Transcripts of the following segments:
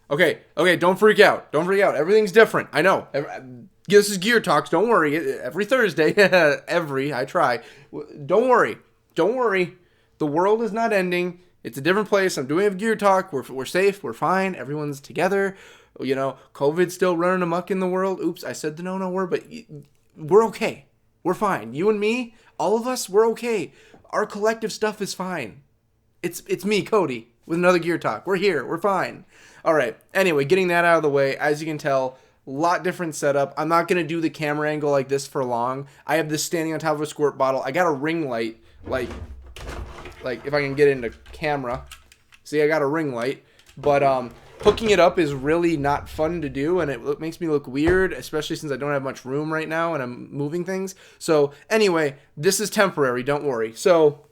Okay, don't freak out. Don't freak out. Everything's different. I know. This is Gear Talks. Don't worry. Every Thursday, I try. Don't worry. Don't worry. The world is not ending. It's a different place. I'm doing a Gear Talk. We're safe. We're fine. Everyone's together. You know, COVID's still running amok in the world. Oops, I said the no word, but we're okay. We're fine. You and me, all of us, we're okay. Our collective stuff is fine. It's me, Cody, with another Gear Talk. We're here. We're fine. All right. Anyway, getting that out of the way, as you can tell, lot different setup. I'm not going to do the camera angle like this for long. I have this standing on top of a squirt bottle. I got a ring light, like if I can get into camera. See, I got a ring light, but hooking it up is really not fun to do, and it makes me look weird, especially since I don't have much room right now and I'm moving things. So anyway, this is temporary, don't worry. So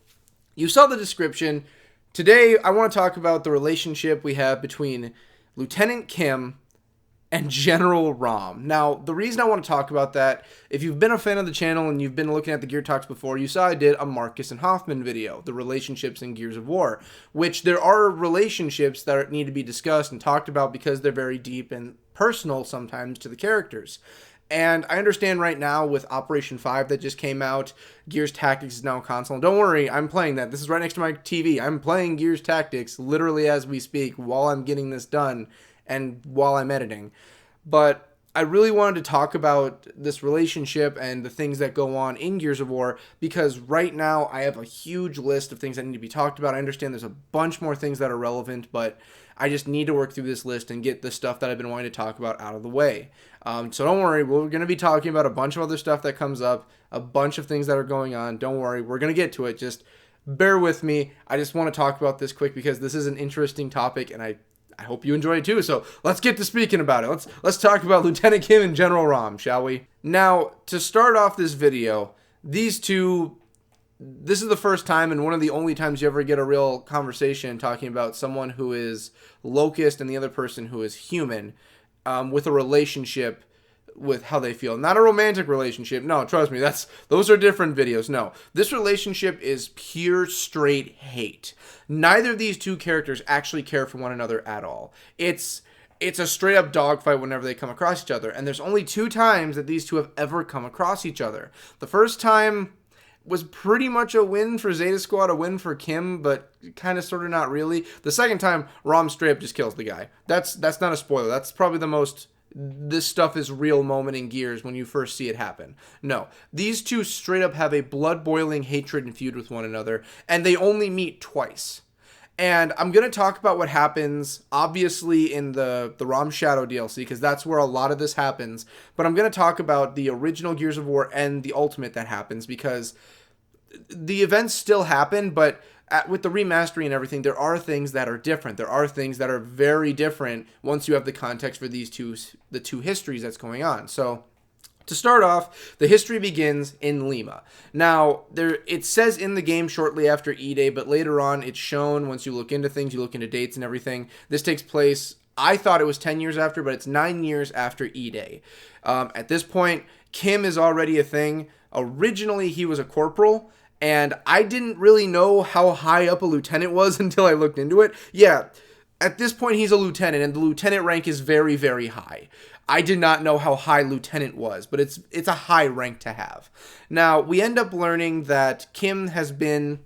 you saw the description. Today, I want to talk about the relationship we have between Lieutenant Kim and General RAAM. Now, the reason I want to talk about that, if you've been a fan of the channel and you've been looking at the Gear Talks before, you saw I did a Marcus and Hoffman video, the relationships in Gears of War, which there are relationships that need to be discussed and talked about because they're very deep and personal sometimes to the characters. And I understand right now with Operation 5 that just came out, Gears Tactics is now a console. And don't worry, I'm playing that. This is right next to my TV. I'm playing Gears Tactics literally as we speak while I'm getting this done and while I'm editing. But I really wanted to talk about this relationship and the things that go on in Gears of War because right now I have a huge list of things that need to be talked about. I understand there's a bunch more things that are relevant, but I just need to work through this list and get the stuff that I've been wanting to talk about out of the way. So don't worry, we're going to be talking about a bunch of other stuff that comes up, a bunch of things that are going on. Don't worry, we're going to get to it. Just bear with me. I just want to talk about this quick because this is an interesting topic and I hope you enjoy it too. So let's get to speaking about it. Let's talk about Lieutenant Kim and General RAAM, shall we? Now, to start off this video, these two, this is the first time and one of the only times you ever get a real conversation talking about someone who is Locust and the other person who is human, with a relationship with how they feel. Not a romantic relationship. No, trust me, those are different videos. No, this relationship is pure straight hate. Neither of these two characters actually care for one another at all. It's a straight up dogfight whenever they come across each other. And there's only 2 times that these two have ever come across each other. The first time was pretty much a win for Zeta Squad, a win for Kim, but kind of sort of not really. The second time, RAAM straight up just kills the guy. That's not a spoiler. That's probably the most this stuff is real moment in Gears when you first see it happen. No, these two straight up have a blood-boiling hatred and feud with one another, and they only meet twice. And I'm going to talk about what happens, obviously, in the RAAM Shadow DLC, because that's where a lot of this happens. But I'm going to talk about the original Gears of War and the Ultimate that happens, because the events still happen, but with the remastering and everything, there are things that are different. There are things that are very different once you have the context for the two histories that's going on. So to start off, the history begins in Lima. Now, it says in the game shortly after E-Day, but later on it's shown once you look into things, you look into dates and everything. This takes place, I thought it was 10 years after, but it's 9 years after E-Day. At this point, Kim is already a thing. Originally, he was a corporal, and I didn't really know how high up a lieutenant was until I looked into it. Yeah, at this point, he's a lieutenant, and the lieutenant rank is very, very high. I did not know how high lieutenant was, but it's a high rank to have. Now, we end up learning that Kim has been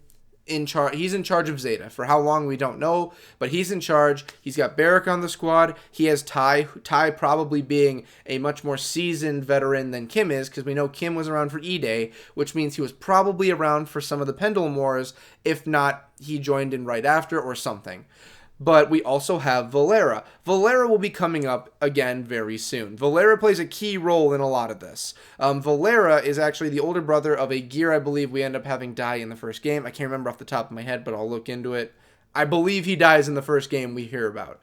in charge. He's in charge of Zeta. For how long, we don't know, but he's in charge. He's got Barrick on the squad. He has Ty probably being a much more seasoned veteran than Kim is, because we know Kim was around for E-Day, which means he was probably around for some of the Pendulum Wars. If not, he joined in right after or something. But we also have Valera. Valera will be coming up again very soon. Valera plays a key role in a lot of this. Valera is actually the older brother of a Gear I believe we end up having die in the first game. I can't remember off the top of my head, but I'll look into it. I believe he dies in the first game we hear about.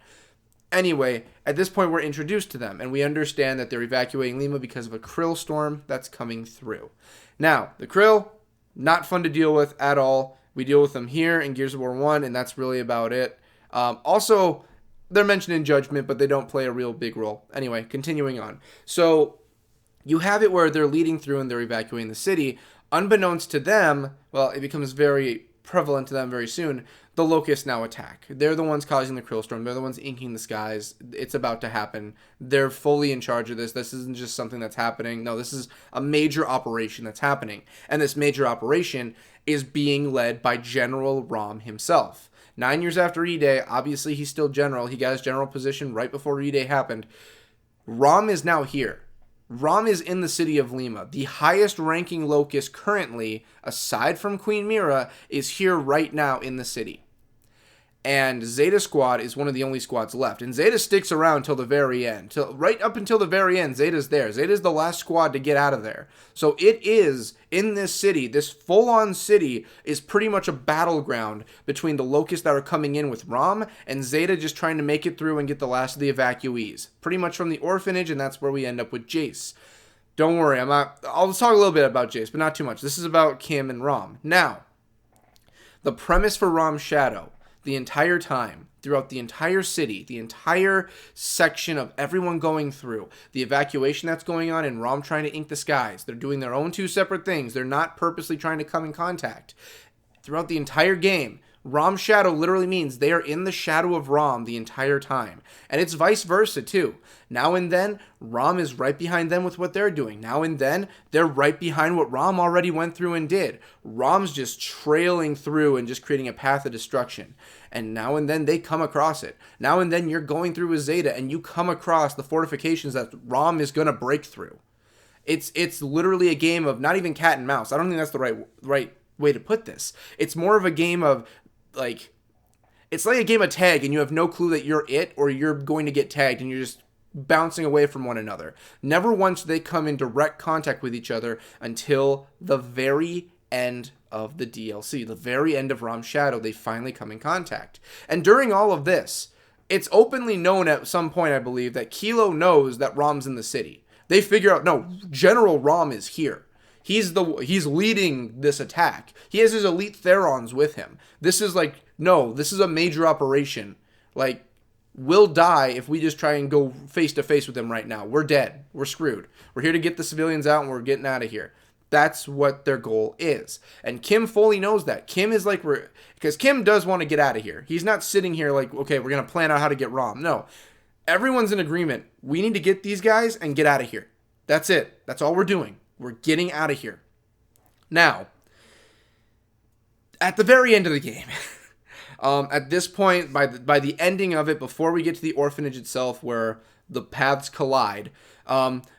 Anyway, at this point we're introduced to them, and we understand that they're evacuating Lima because of a Krill storm that's coming through. Now, the Krill, not fun to deal with at all. We deal with them here in Gears of War 1, and that's really about it. Also, they're mentioned in Judgment, but they don't play a real big role. Anyway, continuing on. So, you have it where they're leading through and they're evacuating the city. Unbeknownst to them, well, it becomes very prevalent to them very soon, the Locust now attack. They're the ones causing the Krillstorm. They're the ones inking the skies. It's about to happen. They're fully in charge of this. This isn't just something that's happening. No, this is a major operation that's happening. And this major operation is being led by General RAAM himself. 9 years after E-Day, obviously he's still general. He got his general position right before E-Day happened. RAAM is now here. RAAM is in the city of Lima. The highest ranking Locust currently, aside from Queen Mira, is here right now in the city. And Zeta Squad is one of the only squads left. And Zeta sticks around till the very end. Right up until the very end, Zeta's there. Zeta's the last squad to get out of there. So it is, in this city, this full-on city is pretty much a battleground between the Locusts that are coming in with RAAM and Zeta just trying to make it through and get the last of the evacuees. Pretty much from the orphanage, and that's where we end up with Jace. Don't worry, I'll talk a little bit about Jace, but not too much. This is about Kim and RAAM. Now, the premise for RAAM's Shadow, the entire time, throughout the entire city, the entire section of everyone going through, the evacuation that's going on, and RAAM trying to ink the skies. They're doing their own two separate things. They're not purposely trying to come in contact. Throughout the entire game, RAAM's Shadow literally means they are in the shadow of RAAM the entire time. And it's vice versa too. Now and then, RAAM is right behind them with what they're doing. Now and then, they're right behind what RAAM already went through and did. RAAM's just trailing through and just creating a path of destruction. And now and then, they come across it. Now and then, you're going through with Zeta and you come across the fortifications that RAAM is going to break through. It's literally a game of not even cat and mouse. I don't think that's the right way to put this. It's more of a game of, it's like a game of tag and you have no clue that you're it or you're going to get tagged and you're just bouncing away from one another. Never once do they come in direct contact with each other until the very end of the DLC, the very end of RAAM's Shadow, they finally come in contact. And during all of this, it's openly known at some point, I believe, that Kilo knows that RAAM's in the city. They figure out, no, General RAAM is here. He's leading this attack. He has his elite Therons with him. This is this is a major operation. We'll die if we just try and go face to face with him right now. We're dead. We're screwed. We're here to get the civilians out and we're getting out of here. That's what their goal is. And Kim fully knows that. Kim is because Kim does want to get out of here. He's not sitting here okay, we're going to plan out how to get RAAM. No. Everyone's in agreement. We need to get these guys and get out of here. That's it. That's all we're doing. We're getting out of here. Now, at the very end of the game, at this point, by the ending of it, before we get to the orphanage itself where the paths collide,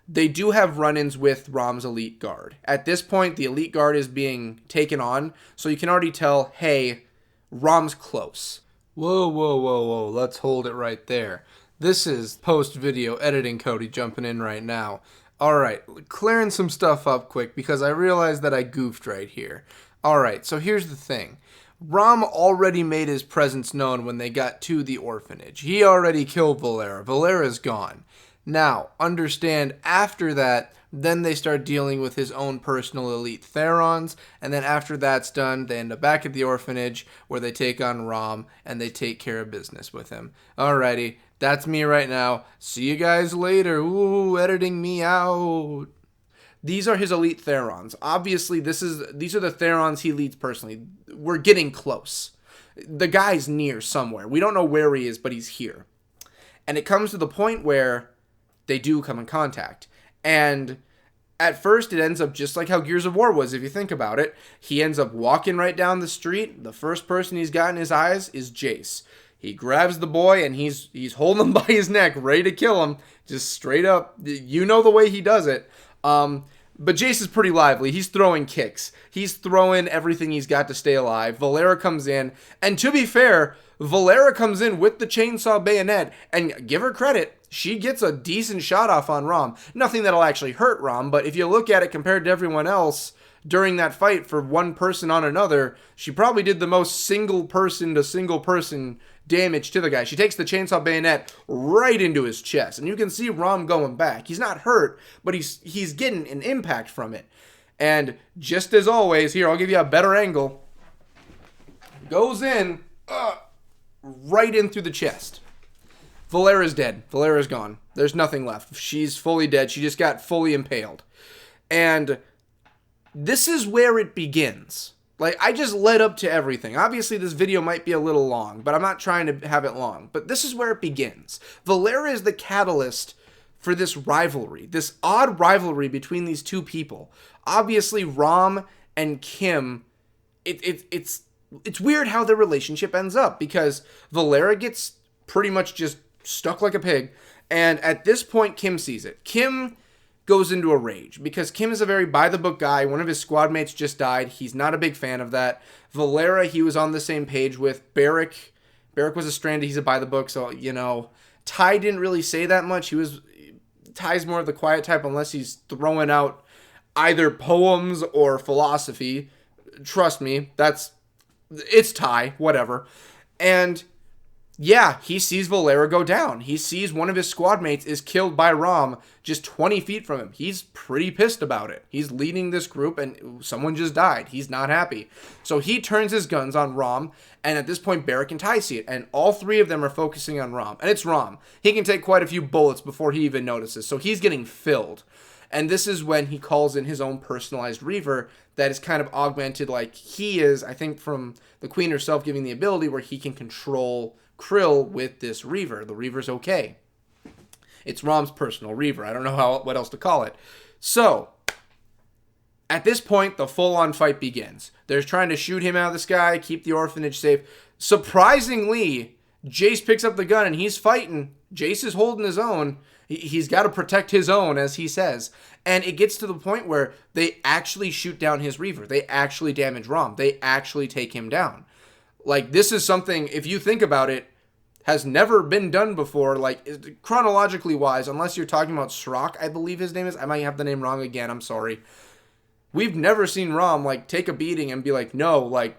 they do have run-ins with RAAM's elite guard. At this point, the elite guard is being taken on, so you can already tell, hey, RAAM's close. Whoa. Let's hold it right there. This is post-video editing Cody jumping in right now. Alright, clearing some stuff up quick because I realized that I goofed right here. Alright, so here's the thing. RAAM already made his presence known when they got to the orphanage. He already killed Valera. Valera's gone. Now, understand, after that, then they start dealing with his own personal elite Therons, and then after that's done, they end up back at the orphanage where they take on RAAM and they take care of business with him. Alrighty, that's me right now. See you guys later. Ooh, editing me out. These are his elite Therons. Obviously, these are the Therons he leads personally. We're getting close. The guy's near somewhere. We don't know where he is, but he's here. And it comes to the point where they do come in contact. And at first, it ends up just like how Gears of War was, if you think about it. He ends up walking right down the street. The first person he's got in his eyes is Jace. He grabs the boy, and he's holding him by his neck, ready to kill him. Just straight up. You know the way he does it. But Jace is pretty lively. He's throwing kicks. He's throwing everything he's got to stay alive. Valera comes in. And to be fair, Valera comes in with the chainsaw bayonet. And give her credit, she gets a decent shot off on RAAM. Nothing that'll actually hurt RAAM, but if you look at it compared to everyone else during that fight for one person on another, she probably did the most single person to single person damage to the guy. She takes the chainsaw bayonet right into his chest, and you can see RAAM going back. He's not hurt, but he's getting an impact from it. And just as always, here, I'll give you a better angle. Goes in, right in through the chest. Valera's dead. Valera's gone. There's nothing left. She's fully dead. She just got fully impaled. And this is where it begins. Like, I just led up to everything. Obviously, this video might be a little long, but I'm not trying to have it long. But this is where it begins. Valera is the catalyst for this rivalry, this odd rivalry between these two people. Obviously, RAAM and Kim, it's weird how their relationship ends up, because Valera gets pretty much just stuck like a pig, and at this point, Kim sees it. Kim goes into a rage because Kim is a very by-the-book guy. One of his squad mates just died. He's not a big fan of that. Valera, he was on the same page with. Barrick was a stranded. He's a by-the-book, so, you know. Ty didn't really say that much. Ty's more of the quiet type unless he's throwing out either poems or philosophy. Trust me, it's Ty, whatever. And yeah, he sees Valera go down. He sees one of his squad mates is killed by RAAM just 20 feet from him. He's pretty pissed about it. He's leading this group and someone just died. He's not happy. So he turns his guns on RAAM, and at this point, Barrick and Ty see it, and all three of them are focusing on RAAM. And it's RAAM. He can take quite a few bullets before he even notices, so he's getting filled. And this is when he calls in his own personalized Reaver that is kind of augmented like he is, I think, from the Queen herself giving the ability where he can control Krill with this Reaver. The Reaver's okay. It's RAAM's personal Reaver. I don't know what else to call it. So, at this point, the full-on fight begins. They're trying to shoot him out of the sky, keep the orphanage safe. Surprisingly, Jace picks up the gun and he's fighting. Jace is holding his own. He's got to protect his own, as he says. And it gets to the point where they actually shoot down his Reaver. They actually damage RAAM. They actually take him down. Like, this is something, if you think about it, has never been done before, like, chronologically wise, unless you're talking about Srock, I believe his name is. I might have the name wrong again, I'm sorry. We've never seen RAAM, like, take a beating and be like, no, like,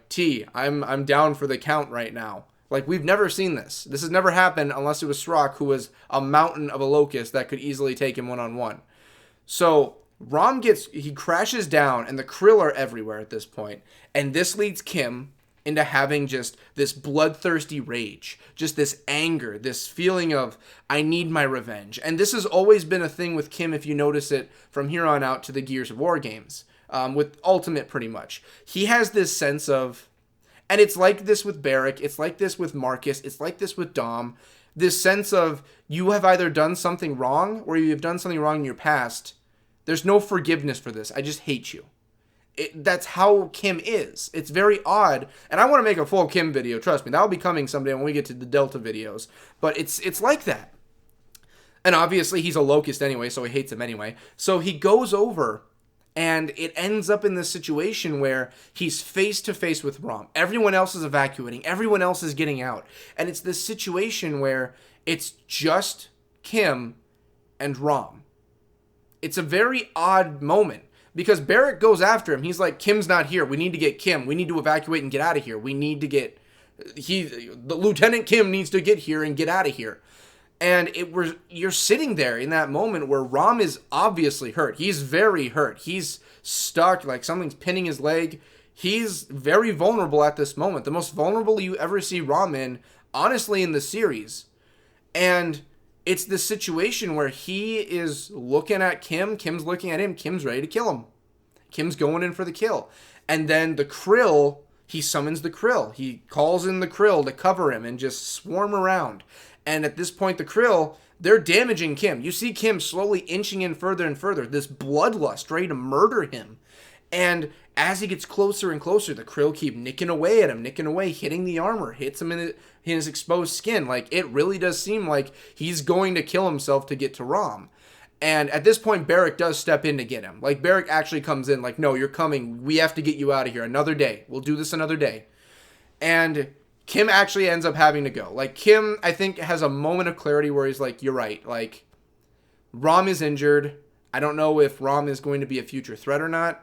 I'm down for the count right now. Like, we've never seen this. This has never happened unless it was Srock, who was a mountain of a Locust that could easily take him one-on-one. So, RAAM he crashes down, and the Krill are everywhere at this point. And this leads Kim into having just this bloodthirsty rage, just this anger, this feeling of, I need my revenge. And this has always been a thing with Kim, if you notice it, from here on out to the Gears of War games, with Ultimate pretty much. He has this sense of, and it's like this with Barrick, it's like this with Marcus, it's like this with Dom, this sense of, you have either done something wrong, or you have done something wrong in your past. There's no forgiveness for this. I just hate you. That's how Kim is. It's very odd. And I want to make a full Kim video. Trust me. That'll be coming someday when we get to the Delta videos. But it's like that. And obviously he's a Locust anyway, so he hates him anyway. So he goes over, and it ends up in this situation where he's face to face with RAAM. Everyone else is evacuating. Everyone else is getting out. And it's this situation where it's just Kim and RAAM. It's a very odd moment. Because Barrick goes after him. He's like, Kim's not here. We need to get Kim. We need to evacuate and get out of here. We need to get... the Lieutenant Kim needs to get here and get out of here. And you're sitting there in that moment where RAAM is obviously hurt. He's very hurt. He's stuck, like something's pinning his leg. He's very vulnerable at this moment. The most vulnerable you ever see RAAM in, honestly, in the series. And it's this situation where he is looking at Kim, Kim's looking at him, Kim's ready to kill him. Kim's going in for the kill. And then the Krill, he summons the Krill. He calls in the Krill to cover him and just swarm around. And at this point, the Krill, they're damaging Kim. You see Kim slowly inching in further and further, this bloodlust ready to murder him. And as he gets closer and closer, the Krill keep nicking away at him, hitting the armor, hits him in his exposed skin. Like, it really does seem like he's going to kill himself to get to RAAM. And at this point, Barrick does step in to get him. Like, Barrick actually comes in like, no, you're coming. We have to get you out of here. Another day. We'll do this another day. And Kim actually ends up having to go. Like, Kim, I think, has a moment of clarity where he's like, you're right. Like, RAAM is injured. I don't know if RAAM is going to be a future threat or not.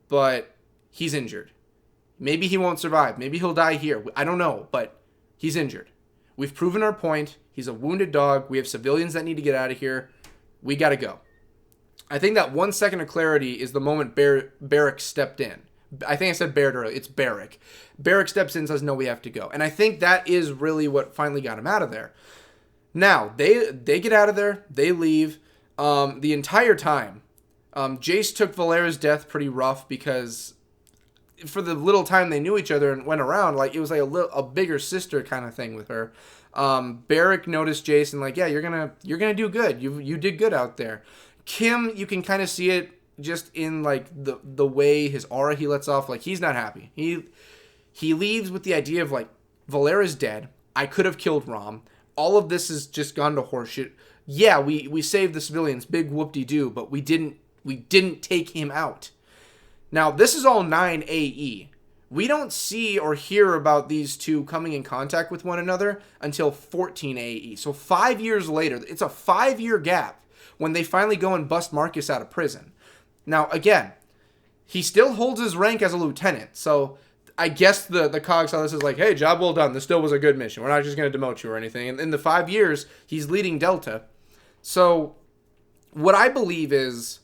But he's injured. Maybe he won't survive. Maybe he'll die here. I don't know, but he's injured. We've proven our point. He's a wounded dog. We have civilians that need to get out of here. We got to go. I think that 1 second of clarity is the moment Barrick stepped in. I think I said Barrett earlier. It's Barrick. Barrick steps in and says, no, we have to go. And I think that is really what finally got him out of there. Now, they get out of there. They leave. The entire time, Jace took Valera's death pretty rough because for the little time they knew each other and went around, like, it was like a bigger sister kind of thing with her. Barrick noticed Jason, like, yeah, you're gonna do good. You did good out there. Kim, you can kind of see it just in like the way his aura he lets off. Like, he's not happy. He leaves with the idea of like, Valera's dead. I could have killed RAAM. All of this has just gone to horseshit. Yeah, we saved the civilians, big whoop-de-doo, but we didn't take him out. Now, this is all 9 AE. We don't see or hear about these two coming in contact with one another until 14 AE. So 5 years later, it's a 5-year gap when they finally go and bust Marcus out of prison. Now, again, he still holds his rank as a lieutenant, so I guess the COG saw this as like, hey, job well done. This still was a good mission. We're not just going to demote you or anything. And in the 5 years, he's leading Delta. So what I believe is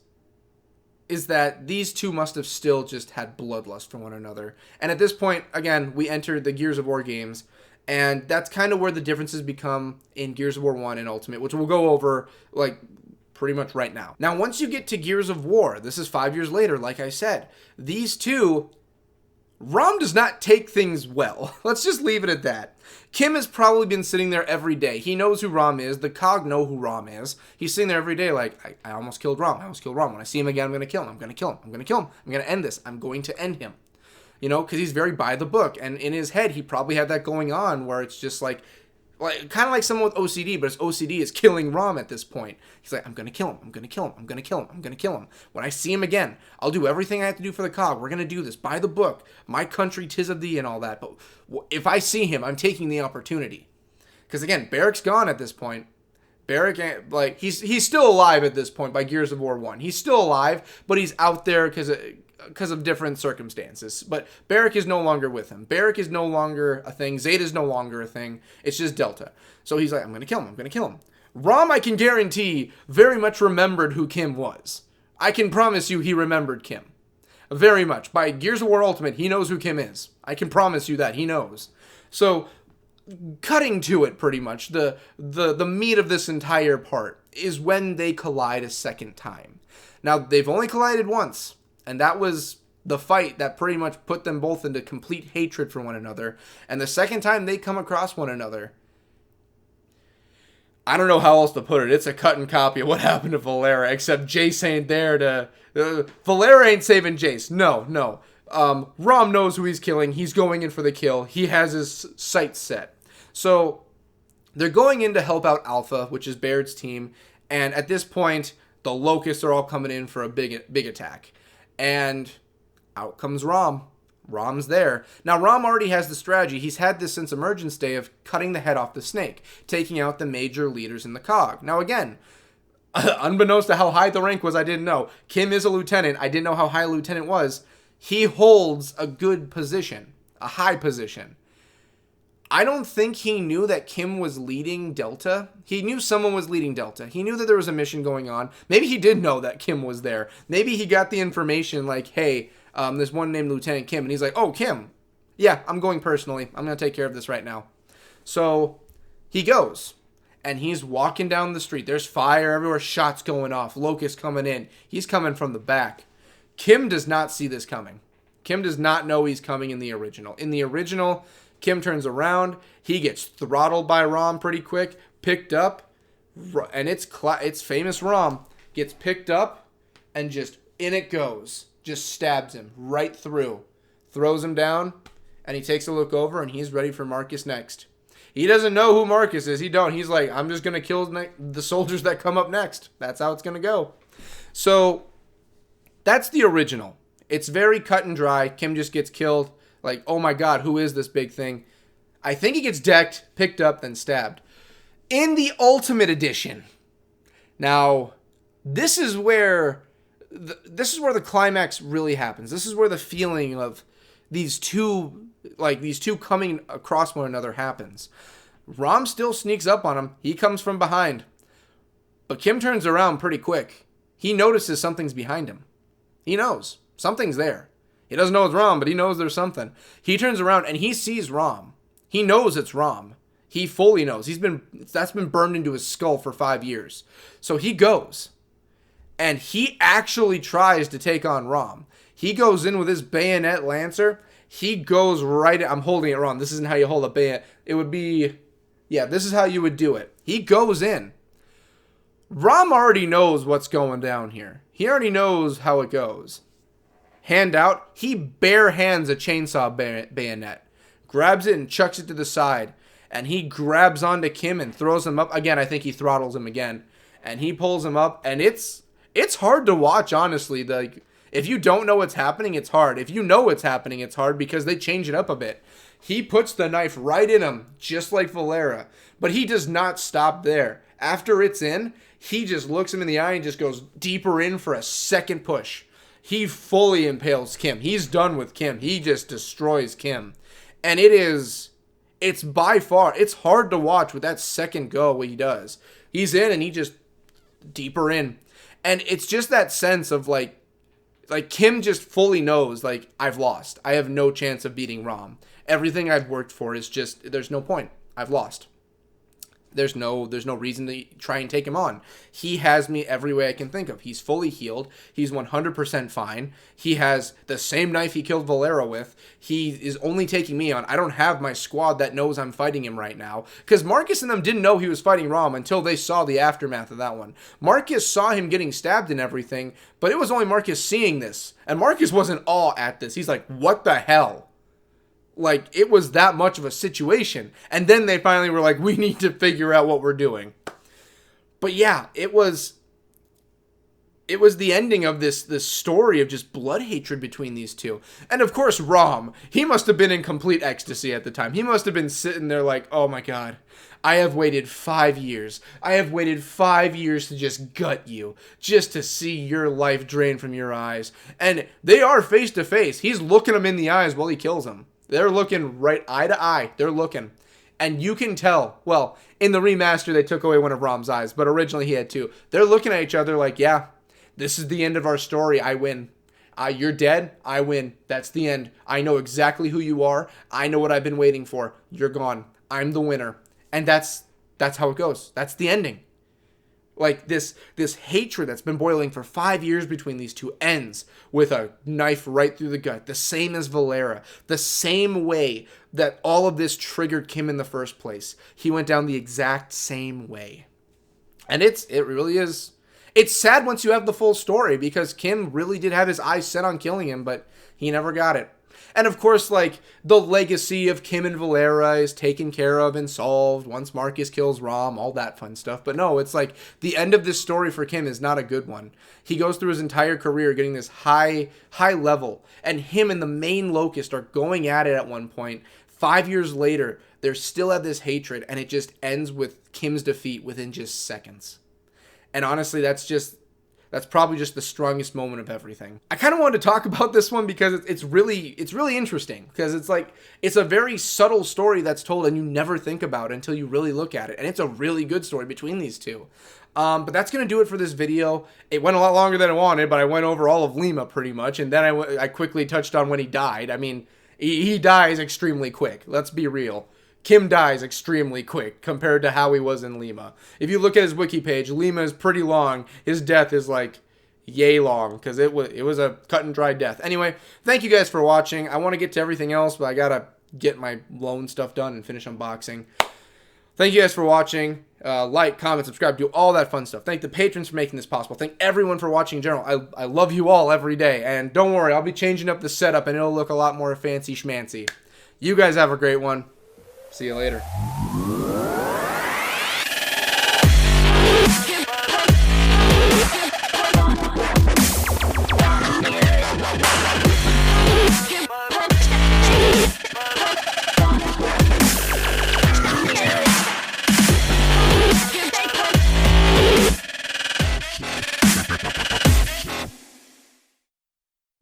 that these two must have still just had bloodlust for one another. And at this point, again, we entered the Gears of War games. And that's kind of where the differences become in Gears of War 1 and Ultimate, which we'll go over, like, pretty much right now. Now, once you get to Gears of War, this is 5 years later, like I said, these two, RAAM does not take things well. Let's just leave it at that. Kim has probably been sitting there every day. He knows who RAAM is. The COG know who RAAM is. He's sitting there every day like, I almost killed RAAM. I almost killed RAAM. When I see him again, I'm going to kill him. I'm going to kill him. I'm going to kill him. I'm going to end this. I'm going to end him. You know, because he's very by the book. And in his head, he probably had that going on where it's just like kind of like someone with OCD, but his OCD is killing RAAM at this point. He's like, I'm going to kill him. I'm going to kill him. I'm going to kill him. I'm going to kill him. When I see him again, I'll do everything I have to do for the COG. We're going to do this by the book. My country, 'tis of thee and all that. But if I see him, I'm taking the opportunity. Because again, Barrick's gone at this point. Barrick, like, he's still alive at this point by Gears of War 1. He's still alive, but he's out there because of different circumstances. But Barrick is no longer with him. Barrick is no longer a thing. Zeta is no longer a thing. It's just Delta. So he's like, I'm going to kill him. I'm going to kill him. RAAM, I can guarantee, very much remembered who Kim was. I can promise you he remembered Kim. Very much. By Gears of War Ultimate, he knows who Kim is. I can promise you that. He knows. So, cutting to it pretty much, the meat of this entire part is when they collide a second time. Now, they've only collided once. And that was the fight that pretty much put them both into complete hatred for one another. And the second time they come across one another, I don't know how else to put it. It's a cut and copy of what happened to Valera, except Jace ain't there to... Valera ain't saving Jace. No. RAAM knows who he's killing. He's going in for the kill. He has his sights set. So they're going in to help out Alpha, which is Baird's team. And at this point, the Locusts are all coming in for a big attack. And out comes RAAM. RAAM's there. Now, RAAM already has the strategy. He's had this since Emergence Day of cutting the head off the snake, taking out the major leaders in the COG. Now, again, unbeknownst to how high the rank was, I didn't know. Kim is a lieutenant. I didn't know how high a lieutenant was. He holds a good position, a high position. I don't think he knew that Kim was leading Delta. He knew someone was leading Delta. He knew that there was a mission going on. Maybe he did know that Kim was there. Maybe he got the information like, hey, there's one named Lieutenant Kim. And he's like, oh, Kim. Yeah, I'm going personally. I'm going to take care of this right now. So he goes. And he's walking down the street. There's fire everywhere. Shots going off. Locust coming in. He's coming from the back. Kim does not see this coming. Kim does not know he's coming in the original. In the original... Kim turns around. He gets throttled by RAAM pretty quick. Picked up. And it's famous RAAM. Gets picked up. And just in it goes. Just stabs him right through. Throws him down. And he takes a look over. And he's ready for Marcus next. He doesn't know who Marcus is. He's like, I'm just going to kill the soldiers that come up next. That's how it's going to go. So, that's the original. It's very cut and dry. Kim just gets killed. Like, oh my god, who is this big thing? I think he gets decked, picked up, then stabbed. In the Ultimate Edition. Now, this is where the climax really happens. This is where the feeling of these two coming across one another happens. RAAM still sneaks up on him. He comes from behind. But Kim turns around pretty quick. He notices something's behind him. He knows. Something's there. He doesn't know it's RAAM, but he knows there's something. He turns around and he sees RAAM. He knows it's RAAM. He fully knows. That's been burned into his skull for 5 years. So he goes. And he actually tries to take on RAAM. He goes in with his bayonet lancer. He goes right... I'm holding it wrong. This isn't how you hold a bayonet. It would be... Yeah, this is how you would do it. He goes in. RAAM already knows what's going down here. He already knows how it goes. Hand out. He bare hands a chainsaw bayonet. Grabs it and chucks it to the side. And he grabs onto Kim and throws him up. Again, I think he throttles him again. And he pulls him up. And it's hard to watch, honestly. Like, if you don't know what's happening, it's hard. If you know what's happening, it's hard because they change it up a bit. He puts the knife right in him, just like Valera. But he does not stop there. After it's in, he just looks him in the eye and just goes deeper in for a second push. He fully impales Kim. He's done with Kim. He just destroys Kim. And it's by far, it's hard to watch with that second go what he does. He's in and he just deeper in. And it's just that sense of like Kim just fully knows, like, I've lost. I have no chance of beating RAAM. Everything I've worked for is just, there's no point. I've lost. There's no reason to try and take him on. He has me every way I can think of. He's fully healed. He's 100% fine. He has the same knife he killed Valera with. He is only taking me on. I don't have my squad that knows I'm fighting him right now. Because Marcus and them didn't know he was fighting RAAM until they saw the aftermath of that one. Marcus saw him getting stabbed and everything, but it was only Marcus seeing this. And Marcus wasn't awe at this. He's like, what the hell? Like, it was that much of a situation. And then they finally were like, we need to figure out what we're doing. But yeah, it was the ending of this story of just blood hatred between these two. And of course, RAAM, he must have been in complete ecstasy at the time. He must have been sitting there like, oh my God, I have waited 5 years. I have waited 5 years to just gut you, just to see your life drain from your eyes. And they are face to face. He's looking him in the eyes while he kills him. They're looking right eye to eye. They're looking. And you can tell. Well, in the remaster, they took away one of RAAM's eyes, but originally he had two. They're looking at each other like, yeah, this is the end of our story. I win. You're dead. I win. That's the end. I know exactly who you are. I know what I've been waiting for. You're gone. I'm the winner. And that's how it goes. That's the ending. Like, this hatred that's been boiling for 5 years between these two ends with a knife right through the gut. The same as Valera. The same way that all of this triggered Kim in the first place. He went down the exact same way. And it really is... It's sad once you have the full story because Kim really did have his eyes set on killing him, but he never got it. And of course, like, the legacy of Kim and Valera is taken care of and solved once Marcus kills RAAM, all that fun stuff. But no, it's like the end of this story for Kim is not a good one. He goes through his entire career getting this high level, and him and the main Locust are going at it at one point. 5 years later, they still have this hatred, and it just ends with Kim's defeat within just seconds. And honestly, that's probably just the strongest moment of everything. I kind of wanted to talk about this one because it's really interesting because it's a very subtle story that's told and you never think about it until you really look at it. And it's a really good story between these two. But that's going to do it for this video. It went a lot longer than I wanted, but I went over all of Lima pretty much. And then I quickly touched on when he died. I mean, he dies extremely quick. Let's be real. Kim dies extremely quick compared to how he was in Lima. If you look at his wiki page, Lima is pretty long. His death is like yay long because it was a cut and dry death. Anyway, thank you guys for watching. I want to get to everything else, but I gotta get my loan stuff done and finish unboxing. Thank you guys for watching. Like, comment, subscribe, do all that fun stuff. Thank the patrons for making this possible. Thank everyone for watching in general. I love you all every day. And don't worry, I'll be changing up the setup and it'll look a lot more fancy schmancy. You guys have a great one. See you later.